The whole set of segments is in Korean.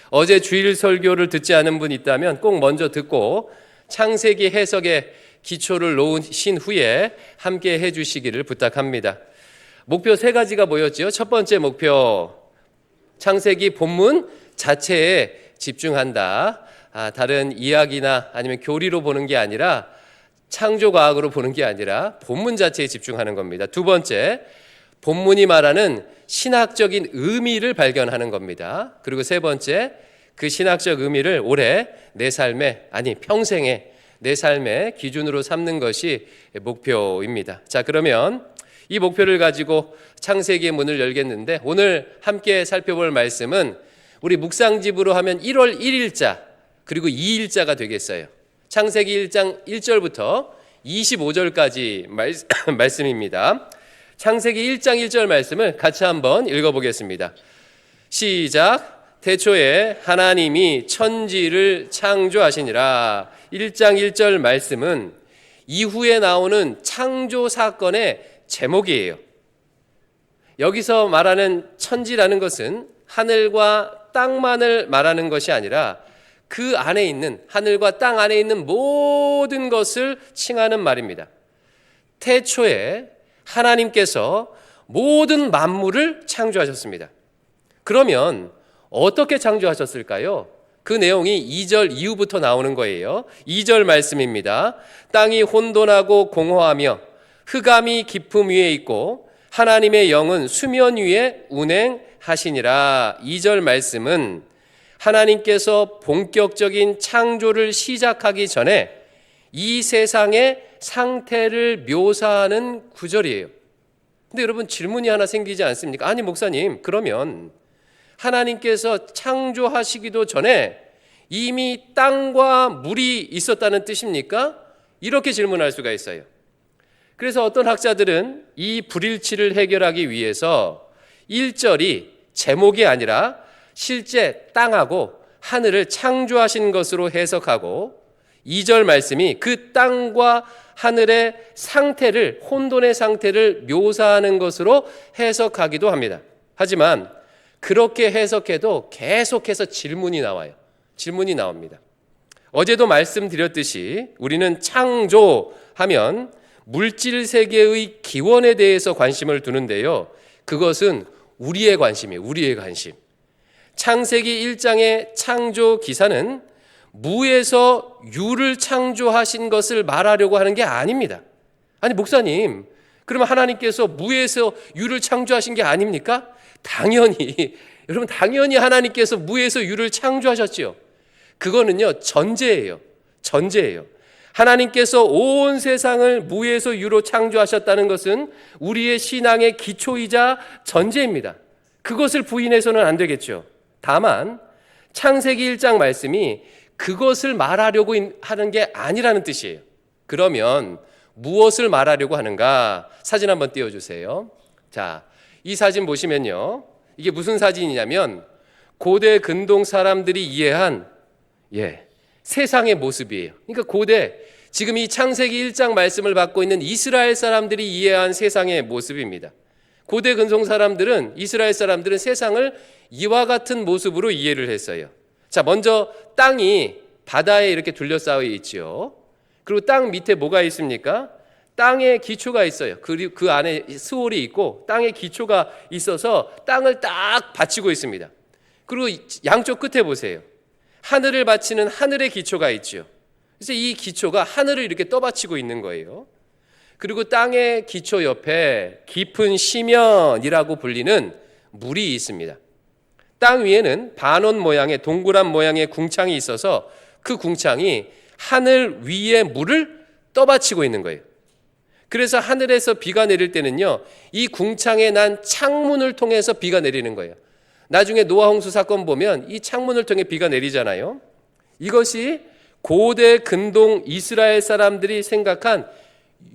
어제 주일 설교를 듣지 않은 분 있다면 꼭 먼저 듣고 창세기 해석의 기초를 놓으신 후에 함께 해주시기를 부탁합니다. 목표 3가지가 뭐였죠? 첫 번째 목표, 창세기 본문 자체에 집중한다. 다른 이야기나 아니면 교리로 보는 게 아니라, 창조과학으로 보는 게 아니라 본문 자체에 집중하는 겁니다. 두 번째, 본문이 말하는 신학적인 의미를 발견하는 겁니다. 그리고 세 번째, 그 신학적 의미를 올해 내 삶에, 아니 평생에 내 삶의 기준으로 삼는 것이 목표입니다. 자, 그러면 이 목표를 가지고 창세기의 문을 열겠는데, 오늘 함께 살펴볼 말씀은 우리 묵상집으로 하면 1월 1일자 그리고 2일자가 되겠어요. 창세기 1장 1절부터 25절까지 말씀입니다. 창세기 1장 1절 말씀을 같이 한번 읽어보겠습니다. 시작. 태초에 하나님이 천지를 창조하시니라. 1장 1절 말씀은 이후에 나오는 창조 사건의 제목이에요. 여기서 말하는 천지라는 것은 하늘과 땅만을 말하는 것이 아니라 그 안에 있는, 하늘과 땅 안에 있는 모든 것을 칭하는 말입니다. 태초에 하나님께서 모든 만물을 창조하셨습니다. 그러면 어떻게 창조하셨을까요? 그 내용이 2절 이후부터 나오는 거예요. 2절 말씀입니다. 땅이 혼돈하고 공허하며 흑암이 깊음 위에 있고 하나님의 영은 수면 위에 운행하시니라. 2절 말씀은 하나님께서 본격적인 창조를 시작하기 전에 이 세상의 상태를 묘사하는 구절이에요. 근데 여러분, 질문이 하나 생기지 않습니까? 아니 목사님, 그러면 하나님께서 창조하시기도 전에 이미 땅과 물이 있었다는 뜻입니까? 이렇게 질문할 수가 있어요. 그래서 어떤 학자들은 이 불일치를 해결하기 위해서 1절이 제목이 아니라 실제 땅하고 하늘을 창조하신 것으로 해석하고, 2절 말씀이 그 땅과 하늘의 상태를, 혼돈의 상태를 묘사하는 것으로 해석하기도 합니다. 하지만 그렇게 해석해도 계속해서 질문이 나와요. 질문이 나옵니다. 어제도 말씀드렸듯이 우리는 창조하면 물질 세계의 기원에 대해서 관심을 두는데요. 그것은 우리의 관심이에요. 우리의 관심. 창세기 1장의 창조 기사는 무에서 유를 창조하신 것을 말하려고 하는 게 아닙니다. 아니 목사님, 그러면 하나님께서 무에서 유를 창조하신 게 아닙니까? 당연히, 여러분, 당연히 하나님께서 무에서 유를 창조하셨지요. 그거는요, 전제예요. 전제예요. 하나님께서 온 세상을 무에서 유로 창조하셨다는 것은 우리의 신앙의 기초이자 전제입니다. 그것을 부인해서는 안 되겠죠. 다만 창세기 1장 말씀이 그것을 말하려고 하는 게 아니라는 뜻이에요. 그러면 무엇을 말하려고 하는가? 사진 한번 띄워주세요. 자, 이 사진 보시면요, 이게 무슨 사진이냐면 고대 근동 사람들이 이해한 세상의 모습이에요. 그러니까 고대, 지금 이 창세기 1장 말씀을 받고 있는 이스라엘 사람들이 이해한 세상의 모습입니다. 고대 근동 사람들은, 이스라엘 사람들은 세상을 이와 같은 모습으로 이해를 했어요. 자, 먼저 땅이 바다에 이렇게 둘러싸여 있죠. 그리고 땅 밑에 뭐가 있습니까? 땅에 기초가 있어요. 그리고 그 안에 스홀이 있고 땅에 기초가 있어서 땅을 딱 받치고 있습니다. 그리고 양쪽 끝에 보세요. 하늘을 받치는 하늘의 기초가 있죠. 그래서 이 기초가 하늘을 이렇게 떠받치고 있는 거예요. 그리고 땅의 기초 옆에 깊은 시면이라고 불리는 물이 있습니다. 땅 위에는 반원 모양의, 동그란 모양의 궁창이 있어서 그 궁창이 하늘 위에 물을 떠받치고 있는 거예요. 그래서 하늘에서 비가 내릴 때는요, 이 궁창에 난 창문을 통해서 비가 내리는 거예요. 나중에 노아 홍수 사건 보면 이 창문을 통해 비가 내리잖아요. 이것이 고대 근동 이스라엘 사람들이 생각한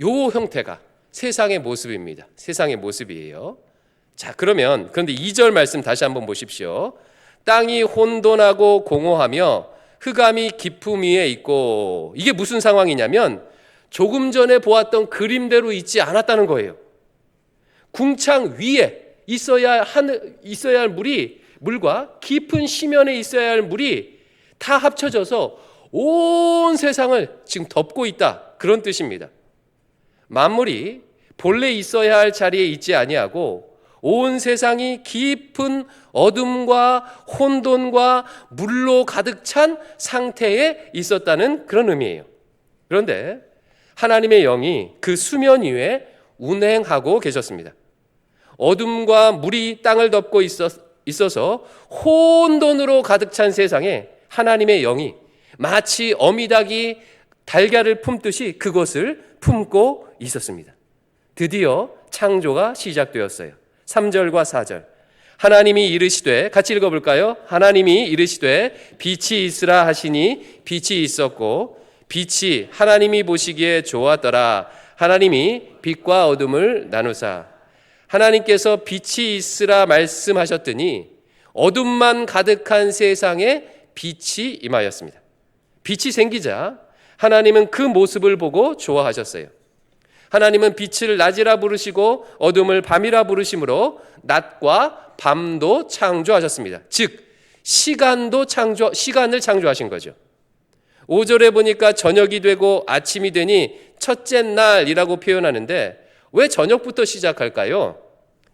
요 형태가 세상의 모습입니다. 세상의 모습이에요. 자, 그런데 2절 말씀 다시 한번 보십시오. 땅이 혼돈하고 공허하며 흑암이 깊음 위에 있고, 이게 무슨 상황이냐면 조금 전에 보았던 그림대로 있지 않았다는 거예요. 궁창 위에 있어야 할 물이 물과 깊은 심연에 있어야 할 물이 다 합쳐져서 온 세상을 지금 덮고 있다, 그런 뜻입니다. 만물이 본래 있어야 할 자리에 있지 아니하고 온 세상이 깊은 어둠과 혼돈과 물로 가득 찬 상태에 있었다는 그런 의미예요. 그런데 하나님의 영이 그 수면 위에 운행하고 계셨습니다. 어둠과 물이 땅을 덮고 있어서 혼돈으로 가득 찬 세상에 하나님의 영이 마치 어미닭이 달걀을 품듯이 그것을 품고 있었습니다. 드디어 창조가 시작되었어요. 3절과 4절. 하나님이 이르시되, 같이 읽어볼까요? 하나님이 이르시되 빛이 있으라 하시니 빛이 있었고 빛이 하나님이 보시기에 좋았더라. 하나님이 빛과 어둠을 나누사. 하나님께서 빛이 있으라 말씀하셨더니 어둠만 가득한 세상에 빛이 임하였습니다. 빛이 생기자 하나님은 그 모습을 보고 좋아하셨어요. 하나님은 빛을 낮이라 부르시고 어둠을 밤이라 부르심으로 낮과 밤도 창조하셨습니다. 즉 시간을 창조하신 거죠. 5절에 보니까 저녁이 되고 아침이 되니 첫째 날이라고 표현하는데 왜 저녁부터 시작할까요?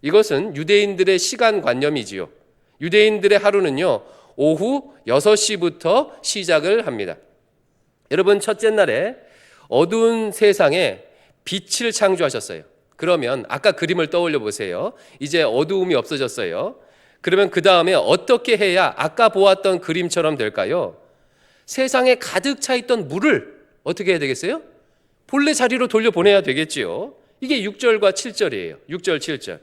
이것은 유대인들의 시간관념이지요. 유대인들의 하루는요, 오후 6시부터 시작을 합니다. 여러분, 첫째 날에 어두운 세상에 빛을 창조하셨어요. 그러면 아까 그림을 떠올려 보세요. 이제 어두움이 없어졌어요. 그러면 그 다음에 어떻게 해야 아까 보았던 그림처럼 될까요? 세상에 가득 차 있던 물을 어떻게 해야 되겠어요? 본래 자리로 돌려보내야 되겠지요. 이게 6절과 7절이에요. 6절, 7절.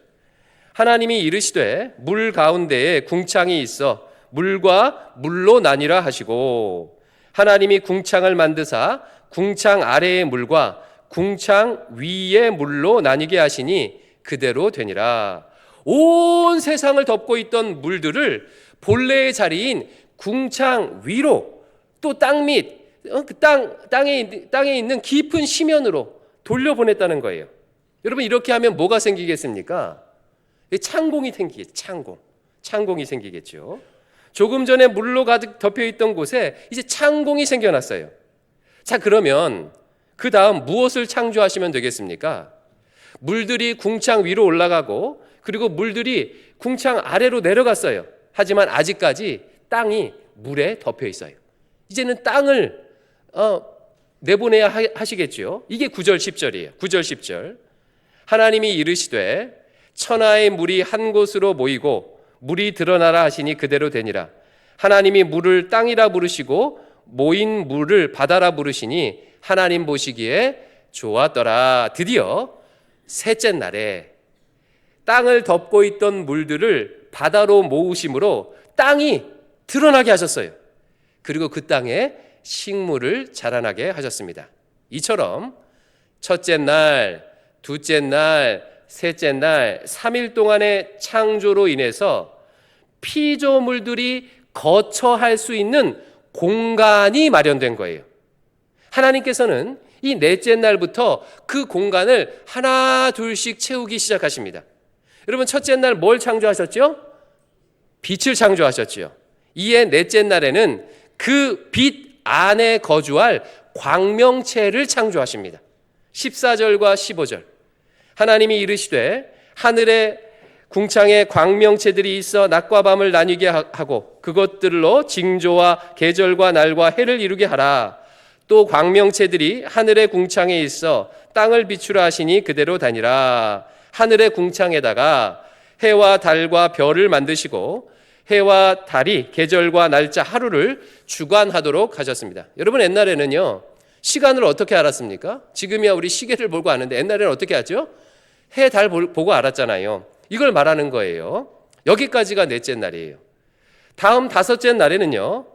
하나님이 이르시되 물 가운데에 궁창이 있어 물과 물로 나뉘라 하시고, 하나님이 궁창을 만드사 궁창 아래의 물과 궁창 위의 물로 나뉘게 하시니 그대로 되니라. 온 세상을 덮고 있던 물들을 본래의 자리인 궁창 위로, 또 땅 밑, 땅에 있는 깊은 심연으로 돌려보냈다는 거예요. 여러분, 이렇게 하면 뭐가 생기겠습니까? 창공이 생기겠죠. 창공이 생기겠죠. 조금 전에 물로 가득 덮여있던 곳에 이제 창공이 생겨났어요. 자, 그러면 그 다음 무엇을 창조하시면 되겠습니까? 물들이 궁창 위로 올라가고 그리고 물들이 궁창 아래로 내려갔어요. 하지만 아직까지 땅이 물에 덮여 있어요. 이제는 땅을 내보내야 하시겠죠. 이게 9절 10절이에요. 9절 10절. 하나님이 이르시되 천하의 물이 한 곳으로 모이고 물이 드러나라 하시니 그대로 되니라. 하나님이 물을 땅이라 부르시고 모인 물을 바다라 부르시니 하나님 보시기에 좋았더라. 드디어 셋째 날에 땅을 덮고 있던 물들을 바다로 모으심으로 땅이 드러나게 하셨어요. 그리고 그 땅에 식물을 자라나게 하셨습니다. 이처럼 첫째 날, 둘째 날, 셋째 날 3일 동안의 창조로 인해서 피조물들이 거처할 수 있는 공간이 마련된 거예요. 하나님께서는 이 넷째 날부터 그 공간을 하나 둘씩 채우기 시작하십니다. 여러분, 첫째 날 뭘 창조하셨죠? 빛을 창조하셨죠. 이에 넷째 날에는 그 빛 안에 거주할 광명체를 창조하십니다. 14절과 15절. 하나님이 이르시되 하늘에 궁창에 광명체들이 있어 낮과 밤을 나뉘게 하고 그것들로 징조와 계절과 날과 해를 이루게 하라. 또 광명체들이 하늘의 궁창에 있어 땅을 비추라 하시니 그대로 다니라. 하늘의 궁창에다가 해와 달과 별을 만드시고 해와 달이 계절과 날짜 하루를 주관하도록 하셨습니다. 여러분, 옛날에는요 시간을 어떻게 알았습니까? 지금이야 우리 시계를 보고 아는데 옛날에는 어떻게 하죠? 해, 달 보고 알았잖아요. 이걸 말하는 거예요. 여기까지가 넷째 날이에요. 다음 다섯째 날에는요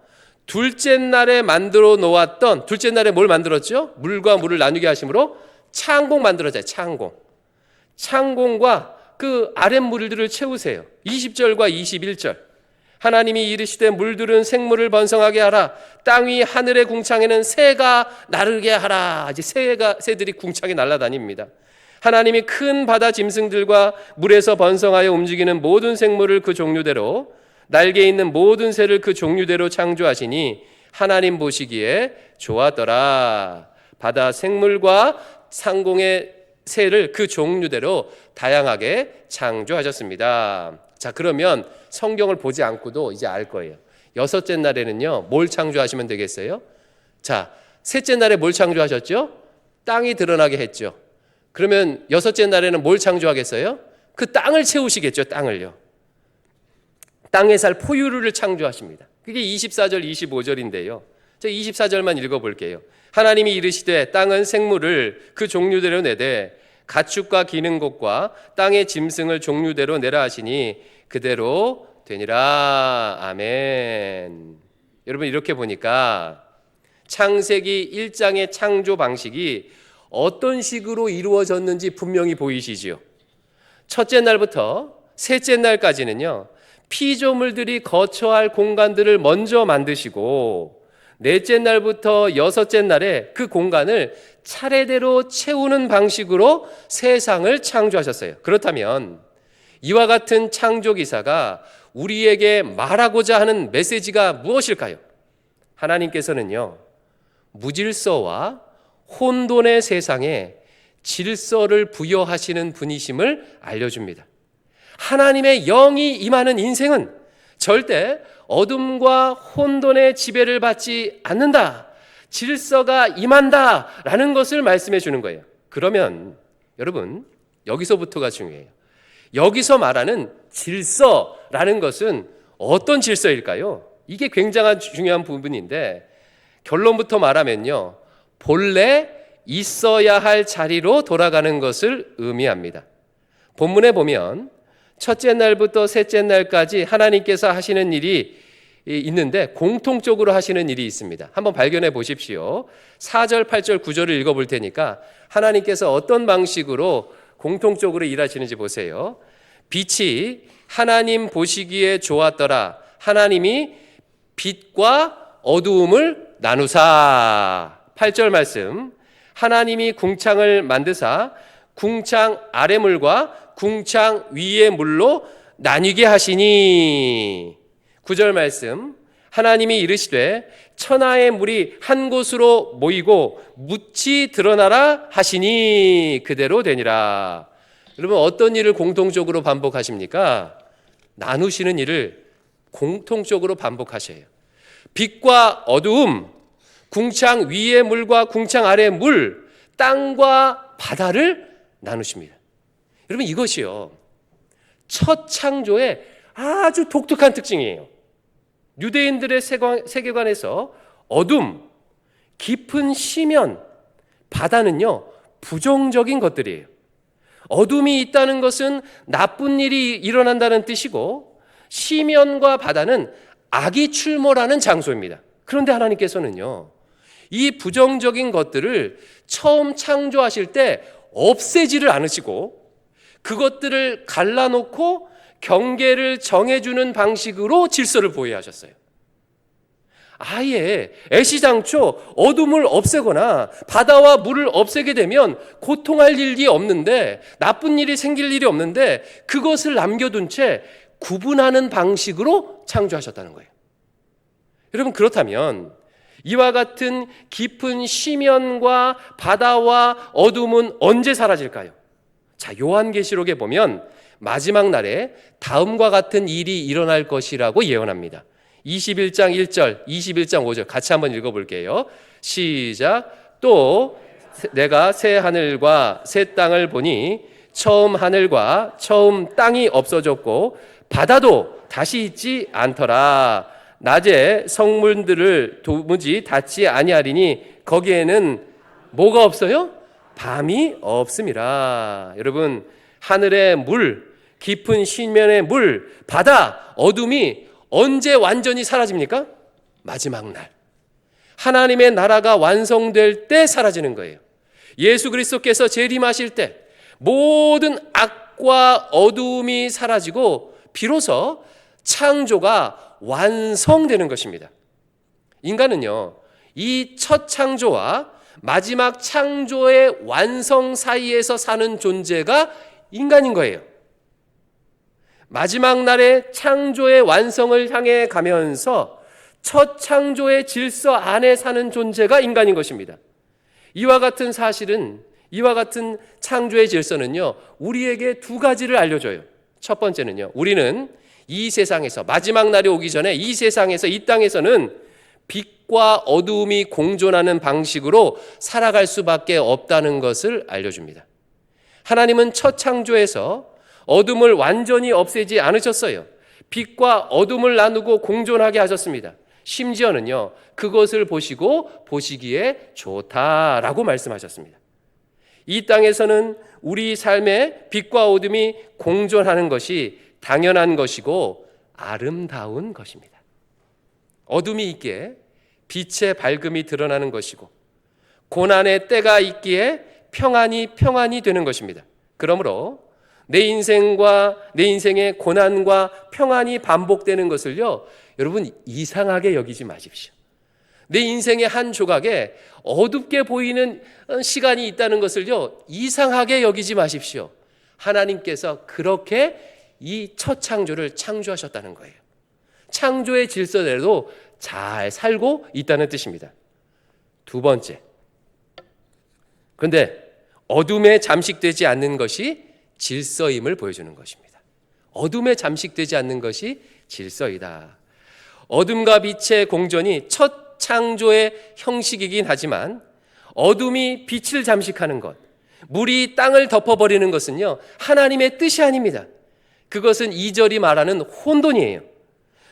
둘째 날에 만들어 놓았던, 둘째 날에 뭘 만들었죠? 물과 물을 나누게 하심으로 창공 만들었잖아요. 창공과 그 아랫물들을 채우세요. 20절과 21절. 하나님이 이르시되 물들은 생물을 번성하게 하라. 땅 위 하늘의 궁창에는 새가 나르게 하라. 이제 새들이 궁창에 날아다닙니다. 하나님이 큰 바다 짐승들과 물에서 번성하여 움직이는 모든 생물을 그 종류대로 날개 있는 모든 새를 그 종류대로 창조하시니 하나님 보시기에 좋았더라. 바다 생물과 상공의 새를 그 종류대로 다양하게 창조하셨습니다. 자, 그러면 성경을 보지 않고도 이제 알 거예요. 여섯째 날에는요, 뭘 창조하시면 되겠어요? 자, 셋째 날에 뭘 창조하셨죠? 땅이 드러나게 했죠. 그러면 여섯째 날에는 뭘 창조하겠어요? 그 땅을 채우시겠죠, 땅을요. 땅에 살 포유류를 창조하십니다. 그게 24절, 25절인데요. 저 24절만 읽어볼게요. 하나님이 이르시되 땅은 생물을 그 종류대로 내되 가축과 기는 것과 땅의 짐승을 종류대로 내라 하시니 그대로 되니라. 아멘. 여러분, 이렇게 보니까 창세기 1장의 창조 방식이 어떤 식으로 이루어졌는지 분명히 보이시지요. 첫째 날부터 셋째 날까지는요, 피조물들이 거처할 공간들을 먼저 만드시고 넷째 날부터 여섯째 날에 그 공간을 차례대로 채우는 방식으로 세상을 창조하셨어요. 그렇다면 이와 같은 창조 기사가 우리에게 말하고자 하는 메시지가 무엇일까요? 하나님께서는요, 무질서와 혼돈의 세상에 질서를 부여하시는 분이심을 알려줍니다. 하나님의 영이 임하는 인생은 절대 어둠과 혼돈의 지배를 받지 않는다. 질서가 임한다라는 것을 말씀해 주는 거예요. 그러면 여러분, 여기서부터가 중요해요. 여기서 말하는 질서라는 것은 어떤 질서일까요? 이게 굉장한 중요한 부분인데, 결론부터 말하면요, 본래 있어야 할 자리로 돌아가는 것을 의미합니다. 본문에 보면 첫째 날부터 셋째 날까지 하나님께서 하시는 일이 있는데 공통적으로 하시는 일이 있습니다. 한번 발견해 보십시오. 4절, 8절, 9절을 읽어볼 테니까 하나님께서 어떤 방식으로 공통적으로 일하시는지 보세요. 빛이 하나님 보시기에 좋았더라. 하나님이 빛과 어두움을 나누사. 8절 말씀. 하나님이 궁창을 만드사 궁창 아래 물과 궁창 위의 물로 나뉘게 하시니. 9절 말씀. 하나님이 이르시되 천하의 물이 한 곳으로 모이고 묻이 드러나라 하시니 그대로 되니라. 여러분, 어떤 일을 공통적으로 반복하십니까? 나누시는 일을 공통적으로 반복하셔요. 빛과 어두움, 궁창 위의 물과 궁창 아래의 물, 땅과 바다를 나누십니다. 여러분, 이것이요, 첫 창조의 아주 독특한 특징이에요. 유대인들의 세계관에서 어둠, 깊은 심연, 바다는요, 부정적인 것들이에요. 어둠이 있다는 것은 나쁜 일이 일어난다는 뜻이고, 심연과 바다는 악이 출몰하는 장소입니다. 그런데 하나님께서는요, 이 부정적인 것들을 처음 창조하실 때 없애지를 않으시고 그것들을 갈라놓고 경계를 정해주는 방식으로 질서를 보호하셨어요. 아예 애시당초 어둠을 없애거나 바다와 물을 없애게 되면 고통할 일이 없는데, 나쁜 일이 생길 일이 없는데, 그것을 남겨둔 채 구분하는 방식으로 창조하셨다는 거예요. 여러분, 그렇다면 이와 같은 깊은 심연과 바다와 어둠은 언제 사라질까요? 자, 요한계시록에 보면 마지막 날에 다음과 같은 일이 일어날 것이라고 예언합니다. 21장 1절, 21장 5절 같이 한번 읽어볼게요. 시작. 또 내가 새 하늘과 새 땅을 보니 처음 하늘과 처음 땅이 없어졌고 바다도 다시 있지 않더라. 낮에 성문들을 도무지 닫지 아니하리니 거기에는 뭐가 없어요? 밤이 없음이라. 여러분, 하늘의 물, 깊은 심연의 물, 바다, 어둠이 언제 완전히 사라집니까? 마지막 날. 하나님의 나라가 완성될 때 사라지는 거예요. 예수 그리스도께서 재림하실 때 모든 악과 어두움이 사라지고 비로소 창조가 완성되는 것입니다. 인간은요, 이 첫 창조와 마지막 창조의 완성 사이에서 사는 존재가 인간인 거예요. 마지막 날의 창조의 완성을 향해 가면서 첫 창조의 질서 안에 사는 존재가 인간인 것입니다. 이와 같은 사실은, 이와 같은 창조의 질서는요, 우리에게 두 가지를 알려줘요. 첫 번째는요, 우리는 이 세상에서, 마지막 날이 오기 전에 이 세상에서, 이 땅에서는 빛과 어두움이 공존하는 방식으로 살아갈 수밖에 없다는 것을 알려줍니다. 하나님은 첫 창조에서 어둠을 완전히 없애지 않으셨어요. 빛과 어둠을 나누고 공존하게 하셨습니다. 심지어는요, 그것을 보시고 보시기에 좋다라고 말씀하셨습니다. 이 땅에서는 우리 삶에 빛과 어둠이 공존하는 것이 당연한 것이고 아름다운 것입니다. 어둠이 있기에 빛의 밝음이 드러나는 것이고 고난의 때가 있기에 평안이 되는 것입니다. 그러므로 내 인생의 고난과 평안이 반복되는 것을요, 여러분 이상하게 여기지 마십시오. 내 인생의 한 조각에 어둡게 보이는 시간이 있다는 것을요, 이상하게 여기지 마십시오. 하나님께서 그렇게 이 첫 창조를 창조하셨다는 거예요. 창조의 질서대로 잘 살고 있다는 뜻입니다. 두 번째, 그런데 어둠에 잠식되지 않는 것이 질서임을 보여주는 것입니다. 어둠에 잠식되지 않는 것이 질서이다. 어둠과 빛의 공존이 첫 창조의 형식이긴 하지만 어둠이 빛을 잠식하는 것, 물이 땅을 덮어버리는 것은요, 하나님의 뜻이 아닙니다. 그것은 2절이 말하는 혼돈이에요.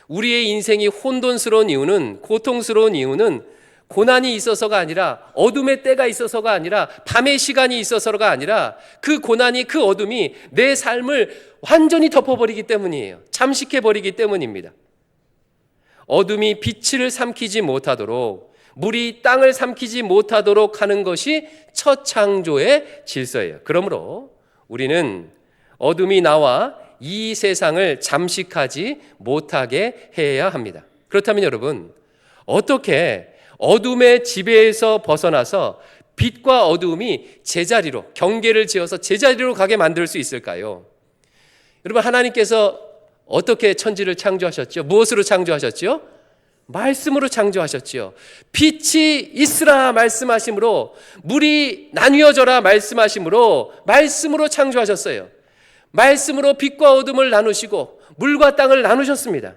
우리의 인생이 혼돈스러운 이유는, 고통스러운 이유는 고난이 있어서가 아니라, 어둠의 때가 있어서가 아니라, 밤의 시간이 있어서가 아니라 그 고난이, 그 어둠이 내 삶을 완전히 덮어버리기 때문이에요. 잠식해버리기 때문입니다. 어둠이 빛을 삼키지 못하도록, 물이 땅을 삼키지 못하도록 하는 것이 첫 창조의 질서예요. 그러므로 우리는 어둠이 나와 이 세상을 잠식하지 못하게 해야 합니다. 그렇다면 여러분, 어떻게 어둠의 지배에서 벗어나서 빛과 어두움이 제자리로, 경계를 지어서 제자리로 가게 만들 수 있을까요? 여러분, 하나님께서 어떻게 천지를 창조하셨죠? 무엇으로 창조하셨죠? 말씀으로 창조하셨죠. 빛이 있으라 말씀하심으로, 물이 나뉘어져라 말씀하심으로, 말씀으로 창조하셨어요. 말씀으로 빛과 어둠을 나누시고 물과 땅을 나누셨습니다.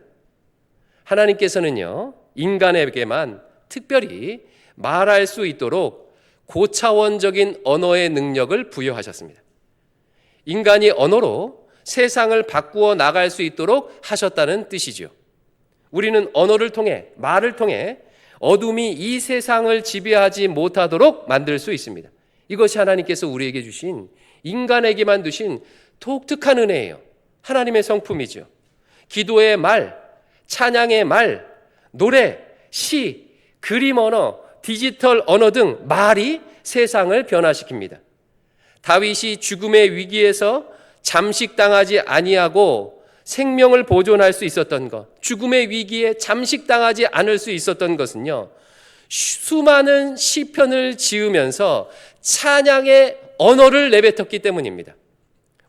하나님께서는요, 인간에게만 특별히 말할 수 있도록 고차원적인 언어의 능력을 부여하셨습니다. 인간이 언어로 세상을 바꾸어 나갈 수 있도록 하셨다는 뜻이죠. 우리는 언어를 통해, 말을 통해 어둠이 이 세상을 지배하지 못하도록 만들 수 있습니다. 이것이 하나님께서 우리에게 주신, 인간에게만 주신 독특한 은혜예요. 하나님의 성품이죠. 기도의 말, 찬양의 말, 노래, 시, 그림 언어, 디지털 언어 등 말이 세상을 변화시킵니다. 다윗이 죽음의 위기에서 잠식당하지 아니하고 생명을 보존할 수 있었던 것, 죽음의 위기에 잠식당하지 않을 수 있었던 것은요, 수많은 시편을 지으면서 찬양의 언어를 내뱉었기 때문입니다.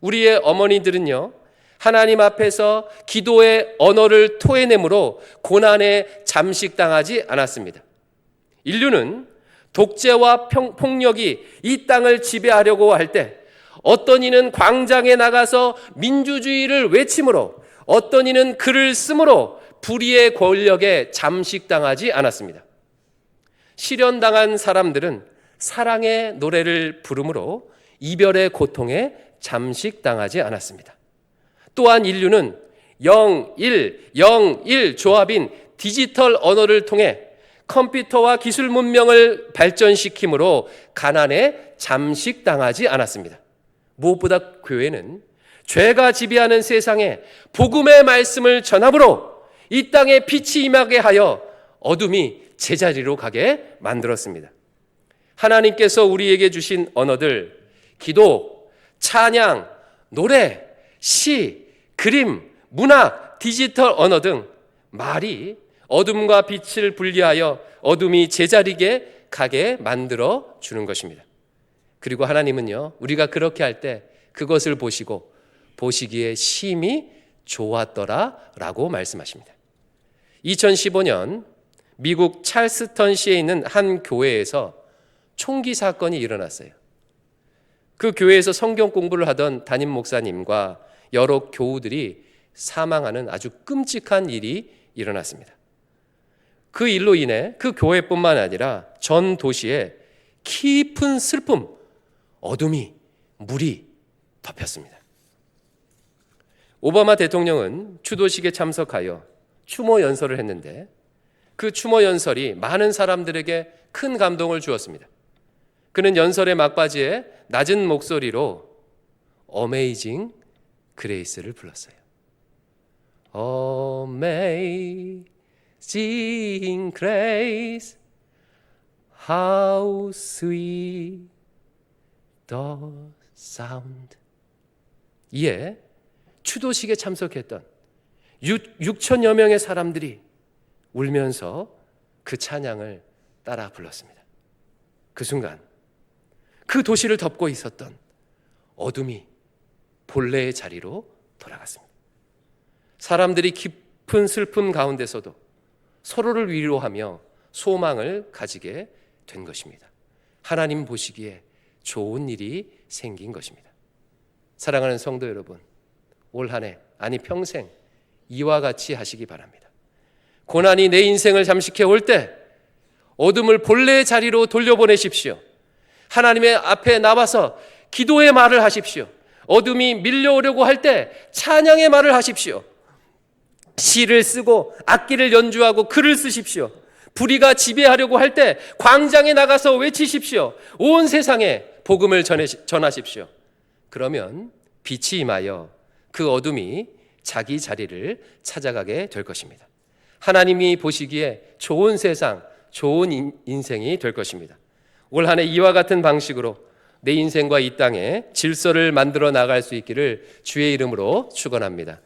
우리의 어머니들은요, 하나님 앞에서 기도의 언어를 토해내므로 고난에 잠식당하지 않았습니다. 인류는 독재와 폭력이 이 땅을 지배하려고 할 때, 어떤 이는 광장에 나가서 민주주의를 외침으로, 어떤 이는 글을 쓰므로 불의의 권력에 잠식당하지 않았습니다. 실현당한 사람들은 사랑의 노래를 부르므로 이별의 고통에 잠식당하지 않았습니다. 또한 인류는 0-1 조합인 디지털 언어를 통해 컴퓨터와 기술 문명을 발전시킴으로 가난에 잠식당하지 않았습니다. 무엇보다 교회는 죄가 지배하는 세상에 복음의 말씀을 전함으로 이 땅에 빛이 임하게 하여 어둠이 제자리로 가게 만들었습니다. 하나님께서 우리에게 주신 언어들, 기도, 찬양, 노래, 시, 그림, 문학, 디지털 언어 등 말이 어둠과 빛을 분리하여 어둠이 제자리게 가게 만들어 주는 것입니다. 그리고 하나님은요, 우리가 그렇게 할 때 그것을 보시고 보시기에 심히 좋았더라라고 말씀하십니다. 2015년 미국 찰스턴시에 있는 한 교회에서 총기 사건이 일어났어요. 그 교회에서 성경 공부를 하던 담임 목사님과 여러 교우들이 사망하는 아주 끔찍한 일이 일어났습니다. 그 일로 인해 그 교회뿐만 아니라 전 도시에 깊은 슬픔, 어둠이, 물이 덮였습니다. 오바마 대통령은 추도식에 참석하여 추모 연설을 했는데 그 추모 연설이 많은 사람들에게 큰 감동을 주었습니다. 그는 연설의 막바지에 낮은 목소리로 Amazing Grace를 불렀어요. Amazing Grace, how sweet the sound. 이에 추도식에 참석했던 6천여 명의 사람들이 울면서 그 찬양을 따라 불렀습니다. 그 순간 그 도시를 덮고 있었던 어둠이 본래의 자리로 돌아갔습니다. 사람들이 깊은 슬픔 가운데서도 서로를 위로하며 소망을 가지게 된 것입니다. 하나님 보시기에 좋은 일이 생긴 것입니다. 사랑하는 성도 여러분, 올 한 해, 아니 평생 이와 같이 하시기 바랍니다. 고난이 내 인생을 잠식해 올 때 어둠을 본래의 자리로 돌려보내십시오. 하나님의 앞에 나와서 기도의 말을 하십시오. 어둠이 밀려오려고 할 때 찬양의 말을 하십시오. 시를 쓰고 악기를 연주하고 글을 쓰십시오. 불의가 지배하려고 할 때 광장에 나가서 외치십시오. 온 세상에 복음을 전하십시오. 그러면 빛이 임하여 그 어둠이 자기 자리를 찾아가게 될 것입니다. 하나님이 보시기에 좋은 세상, 좋은 인생이 될 것입니다. 올 한 해 이와 같은 방식으로 내 인생과 이 땅에 질서를 만들어 나갈 수 있기를 주의 이름으로 축원합니다.